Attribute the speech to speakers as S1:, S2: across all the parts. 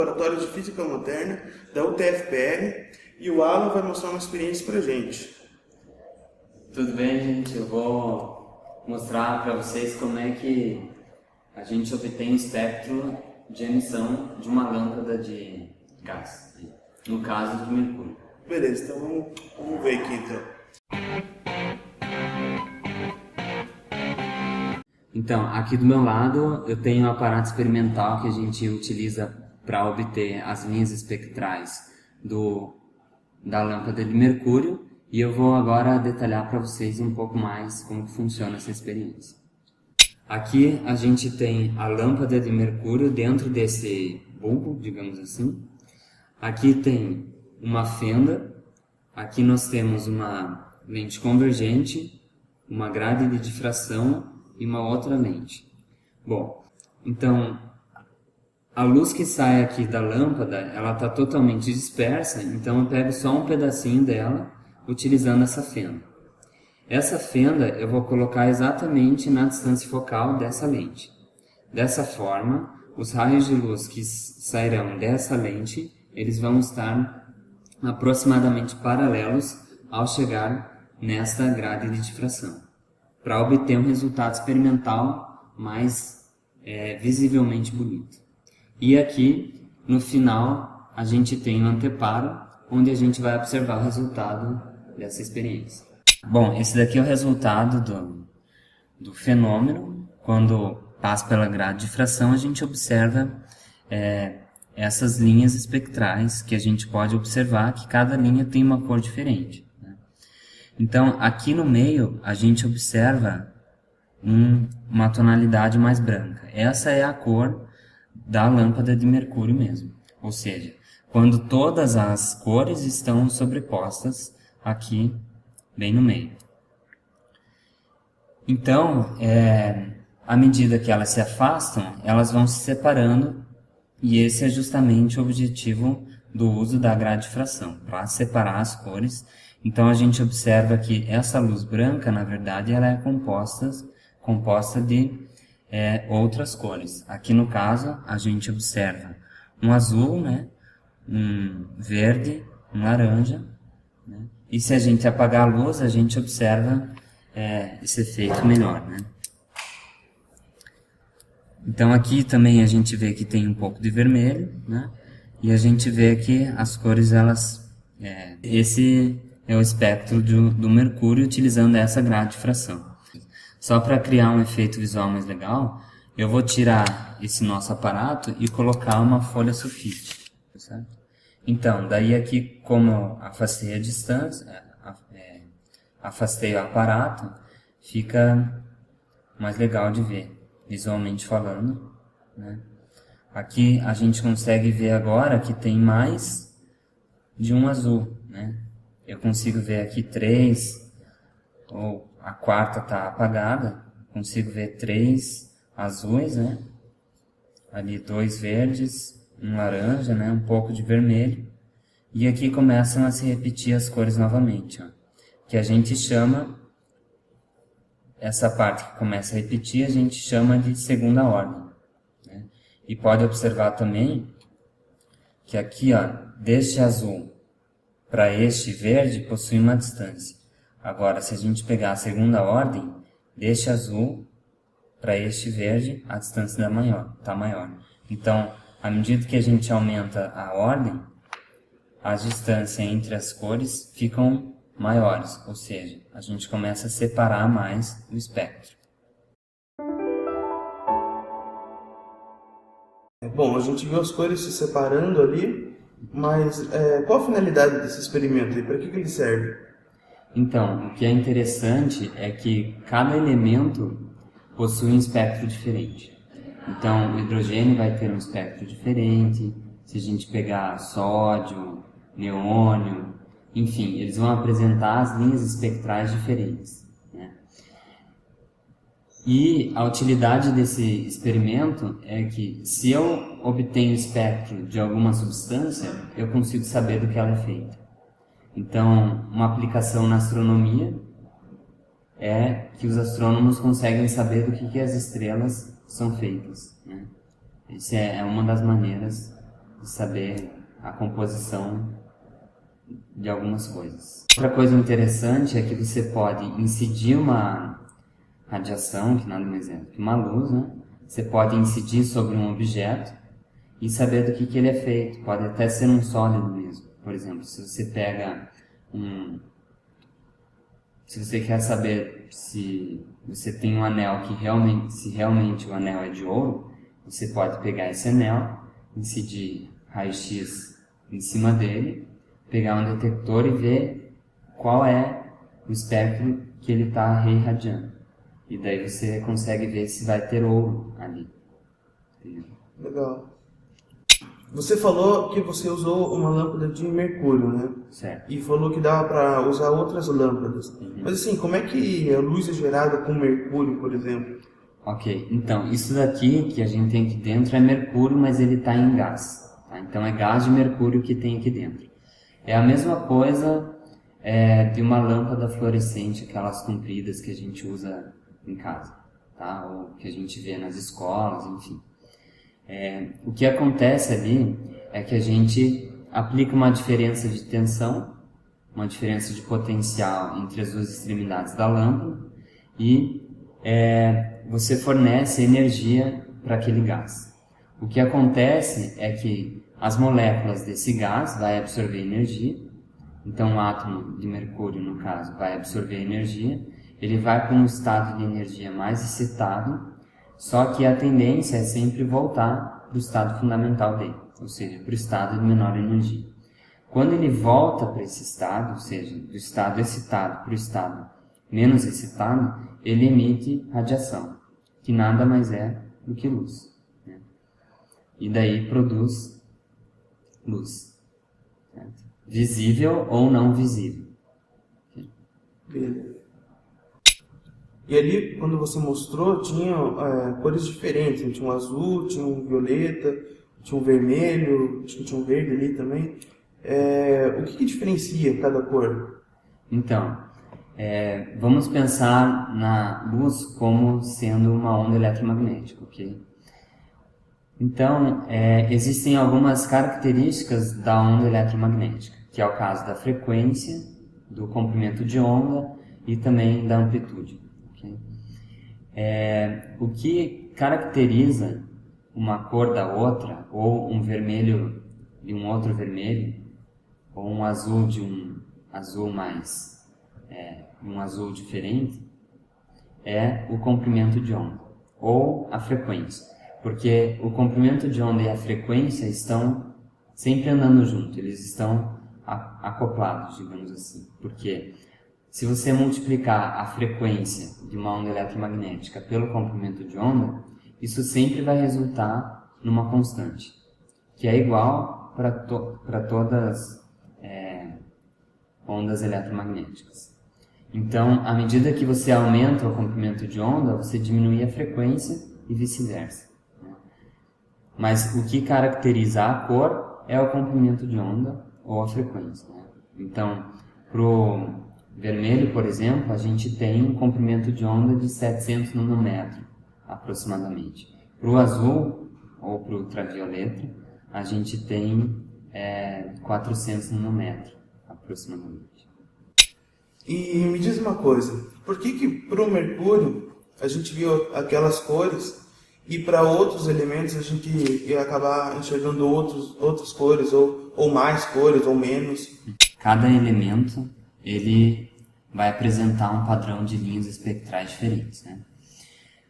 S1: Laboratório de Física Moderna da UTFPR, e o Alan vai mostrar uma experiência pra gente.
S2: Tudo bem, gente? Eu vou mostrar para vocês como é que a gente obtém o espectro de emissão de uma lâmpada de gás, no caso de mercúrio.
S1: Beleza, então vamos ver aqui então.
S2: Então, aqui do meu lado eu tenho um aparato experimental que a gente utiliza para obter as linhas espectrais da lâmpada de mercúrio, e eu vou agora detalhar para vocês um pouco mais como funciona essa experiência. Aqui a gente tem a lâmpada de mercúrio dentro desse bulbo, digamos assim. Aqui tem uma fenda, aqui nós temos uma lente convergente, uma grade de difração e uma outra lente. Bom, então a luz que sai aqui da lâmpada, ela está totalmente dispersa, então eu pego só um pedacinho dela utilizando essa fenda. Essa fenda eu vou colocar exatamente na distância focal dessa lente. Dessa forma, os raios de luz que sairão dessa lente, eles vão estar aproximadamente paralelos ao chegar nesta grade de difração, para obter um resultado experimental mais visivelmente bonito. E aqui, no final, a gente tem um anteparo, onde a gente vai observar o resultado dessa experiência. Bom, esse daqui é o resultado do fenômeno. Quando passa pela grade de difração, a gente observa essas linhas espectrais, que a gente pode observar que cada linha tem uma cor diferente, né? Então, aqui no meio, a gente observa uma tonalidade mais branca. Essa é a cor da lâmpada de mercúrio mesmo. Ou seja, quando todas as cores estão sobrepostas aqui, bem no meio. Então, à medida que elas se afastam, elas vão se separando, e esse é justamente o objetivo do uso da grade de difração, para separar as cores. Então a gente observa que essa luz branca, na verdade, ela é composta de outras cores. Aqui no caso, a gente observa um azul, né, um verde, um laranja, né? E se a gente apagar a luz, a gente observa esse efeito melhor, né? Então aqui também a gente vê que tem um pouco de vermelho, né? E a gente vê que as cores, esse é o espectro do mercúrio utilizando essa grade de difração. Só para criar um efeito visual mais legal, eu vou tirar esse nosso aparato e colocar uma folha sulfite, certo? Então, daí aqui, como eu afastei a distância, afastei o aparato, fica mais legal de ver, visualmente falando, né? Aqui a gente consegue ver agora que tem mais de um azul, né? Eu consigo ver aqui 3, ou a quarta está apagada, consigo ver 3 azuis, né? Ali 2 verdes, um laranja, né? Um pouco de vermelho. E aqui começam a se repetir as cores novamente, ó, que a gente chama, essa parte que começa a repetir, a gente chama de segunda ordem, né? E pode observar também que aqui, ó, deste azul para este verde possui uma distância. Agora, se a gente pegar a segunda ordem, deste azul para este verde, a distância está maior. Então, à medida que a gente aumenta a ordem, as distâncias entre as cores ficam maiores, ou seja, a gente começa a separar mais o espectro.
S1: Bom, a gente viu as cores se separando ali, mas qual a finalidade desse experimento e para que ele serve?
S2: Então, o que é interessante é que cada elemento possui um espectro diferente. Então, o hidrogênio vai ter um espectro diferente. Se a gente pegar sódio, neônio, enfim, eles vão apresentar as linhas espectrais diferentes, né? E a utilidade desse experimento é que, se eu obtenho o espectro de alguma substância, eu consigo saber do que ela é feita. Então, uma aplicação na astronomia é que os astrônomos conseguem saber do que as estrelas são feitas, né? Essa é uma das maneiras de saber a composição de algumas coisas. Outra coisa interessante é que você pode incidir uma radiação, que nada mais é do que uma luz, né? Você pode incidir sobre um objeto e saber do que ele é feito. Pode até ser um sólido mesmo. Por exemplo, se você pega se você quer saber se você tem um anel se realmente o anel é de ouro, você pode pegar esse anel, incidir raio-x em cima dele, pegar um detector e ver qual é o espectro que ele está reirradiando. E daí você consegue ver se vai ter ouro ali. Entendeu?
S1: Legal. Você falou que você usou uma lâmpada de mercúrio, né?
S2: Certo.
S1: E falou que dava para usar outras lâmpadas. Mas assim, como é que a luz é gerada com mercúrio, por exemplo?
S2: Ok, então, isso daqui que a gente tem aqui dentro é mercúrio, mas ele está em gás. Tá? Então é gás de mercúrio que tem aqui dentro. É a mesma coisa de uma lâmpada fluorescente, aquelas compridas que a gente usa em casa, tá? Ou que a gente vê nas escolas, enfim. O que acontece ali é que a gente aplica uma diferença de tensão, uma diferença de potencial entre as duas extremidades da lâmpada e você fornece energia para aquele gás. O que acontece é que as moléculas desse gás vai absorver energia, então o átomo de mercúrio, no caso, vai absorver energia, ele vai para um estado de energia mais excitado, só que a tendência é sempre voltar para o estado fundamental dele, ou seja, para o estado de menor energia. Quando ele volta para esse estado, ou seja, do estado excitado para o estado menos excitado, ele emite radiação, que nada mais é do que luz, né? E daí produz luz, certo? Visível ou não visível.
S1: Beleza. E ali, quando você mostrou, tinha cores diferentes. Tinha um azul, tinha um violeta, tinha um vermelho, acho que tinha um verde ali também. O que diferencia cada cor?
S2: Então, vamos pensar na luz como sendo uma onda eletromagnética, ok? Então, existem algumas características da onda eletromagnética, que é o caso da frequência, do comprimento de onda e também da amplitude. Okay? O que caracteriza uma cor da outra, ou um vermelho de um outro vermelho, ou um azul de um azul um azul diferente, é o comprimento de onda, ou a frequência. Porque o comprimento de onda e a frequência estão sempre andando junto, eles estão acoplados, digamos assim. Porque se você multiplicar a frequência de uma onda eletromagnética pelo comprimento de onda, isso sempre vai resultar numa constante, que é igual para todas ondas eletromagnéticas. Então, à medida que você aumenta o comprimento de onda, você diminui a frequência e vice-versa. Mas o que caracteriza a cor é o comprimento de onda ou a frequência, né? Então, para o vermelho, por exemplo, a gente tem um comprimento de onda de 700 nanômetros, aproximadamente. Para o azul, ou para o ultravioleta, a gente tem 400 nanômetros, aproximadamente.
S1: E me diz uma coisa, por que para o mercúrio a gente viu aquelas cores e para outros elementos a gente ia acabar enxergando outras cores, ou mais cores, ou menos?
S2: Cada elemento ele vai apresentar um padrão de linhas espectrais diferentes, né?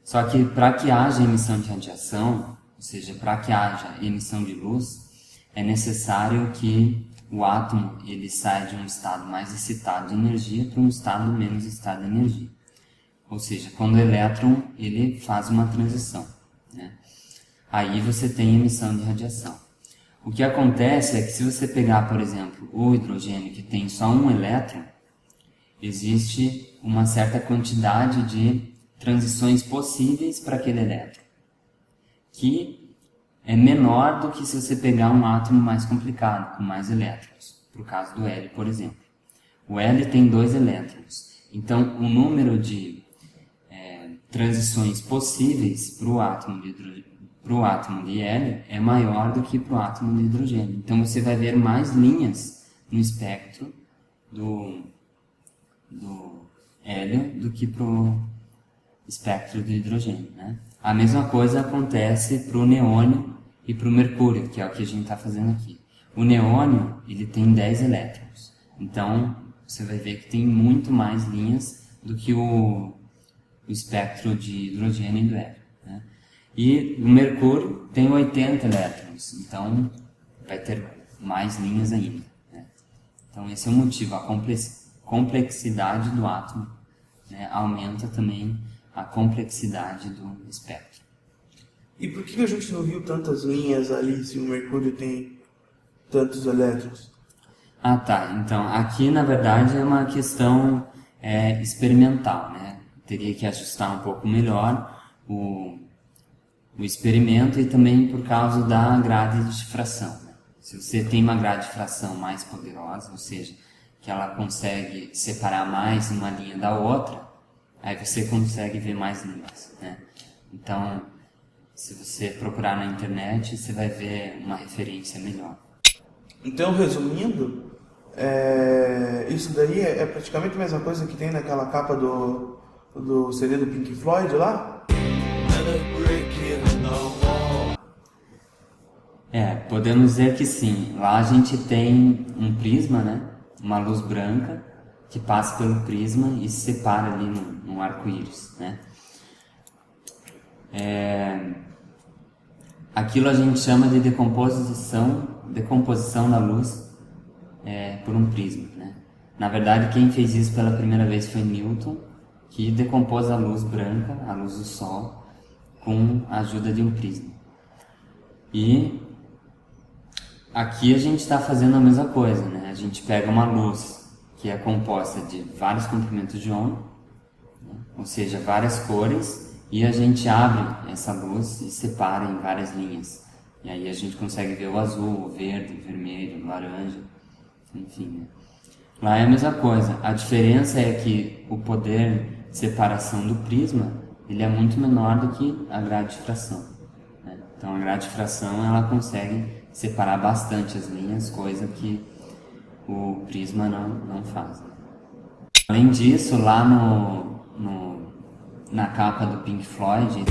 S2: Só que para que haja emissão de radiação, ou seja, para que haja emissão de luz, é necessário que o átomo ele saia de um estado mais excitado de energia para um estado menos excitado de energia. Ou seja, quando o elétron ele faz uma transição, né? Aí você tem emissão de radiação. O que acontece é que se você pegar, por exemplo, o hidrogênio que tem só um elétron, existe uma certa quantidade de transições possíveis para aquele elétron, que é menor do que se você pegar um átomo mais complicado, com mais elétrons, por caso do hélio, por exemplo. O hélio tem 2 elétrons, então o número de transições possíveis para o átomo para o átomo de hélio é maior do que para o átomo de hidrogênio. Então você vai ver mais linhas no espectro do hélio do que para o espectro do hidrogênio, né? A mesma coisa acontece para o neônio e para o mercúrio, que é o que a gente está fazendo aqui. O neônio ele tem 10 elétrons, então você vai ver que tem muito mais linhas do que o espectro de hidrogênio e do hélio, né? E o mercúrio tem 80 elétrons, então vai ter mais linhas ainda, né? Então esse é o motivo, a complexidade do átomo, né, aumenta também a complexidade do espectro.
S1: E por que a gente não viu tantas linhas ali se o mercúrio tem tantos elétrons?
S2: Ah, tá. Então, aqui na verdade é uma questão experimental, né? Teria que ajustar um pouco melhor o experimento e também por causa da grade de difração, né? Se você tem uma grade de difração mais poderosa, ou seja, que ela consegue separar mais uma linha da outra, aí você consegue ver mais linhas, né? Então, se você procurar na internet, você vai ver uma referência melhor.
S1: Então, resumindo, isso daí é praticamente a mesma coisa que tem naquela capa do CD do Pink Floyd lá?
S2: Podemos dizer que sim. Lá a gente tem um prisma, né? Uma luz branca que passa pelo prisma e se separa ali no arco-íris, né? Aquilo a gente chama de decomposição da luz por um prisma, né? Na verdade, quem fez isso pela primeira vez foi Newton, que decompôs a luz branca, a luz do Sol, com a ajuda de um prisma. E aqui a gente está fazendo a mesma coisa, né? A gente pega uma luz que é composta de vários comprimentos de onda, né? Ou seja, várias cores, e a gente abre essa luz e separa em várias linhas. E aí a gente consegue ver o azul, o verde, o vermelho, o laranja, enfim, né? Lá é a mesma coisa. A diferença é que o poder de separação do prisma ele é muito menor do que a grade de difração, né? Então a grade de difração ela consegue separar bastante as linhas, coisa que o prisma não faz, né? Além disso, lá na capa do Pink Floyd,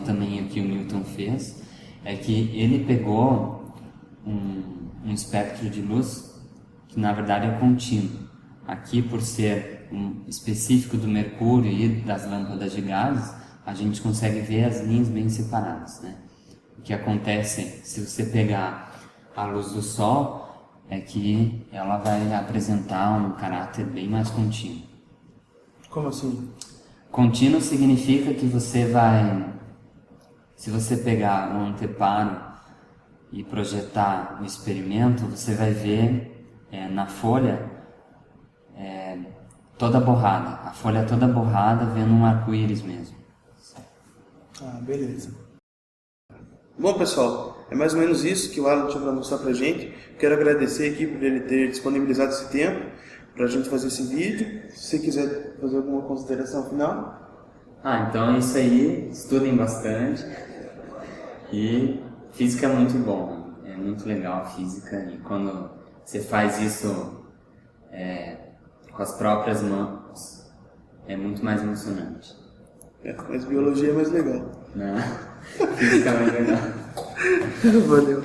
S2: também o que o Newton fez, é que ele pegou um espectro de luz que na verdade é contínuo. Aqui, por ser específico do mercúrio e das lâmpadas de gases, a gente consegue ver as linhas bem separadas, né? O que acontece se você pegar a luz do Sol é que ela vai apresentar um caráter bem mais contínuo.
S1: Como assim?
S2: Contínuo significa que você vai, se você pegar um anteparo e projetar o experimento, você vai ver na folha toda borrada, a folha toda borrada vendo um arco-íris mesmo.
S1: Ah, beleza. Bom, pessoal, é mais ou menos isso que o Alan tinha para mostrar pra gente. Quero agradecer aqui por ele ter disponibilizado esse tempo pra gente fazer esse vídeo. Se você quiser fazer alguma consideração final.
S2: Então é isso aí, estudem bastante. E física é muito bom, é muito legal a física. E quando você faz isso com as próprias mãos, é muito mais emocionante.
S1: Mas biologia é mais legal.
S2: Não, física é mais legal.
S1: Valeu.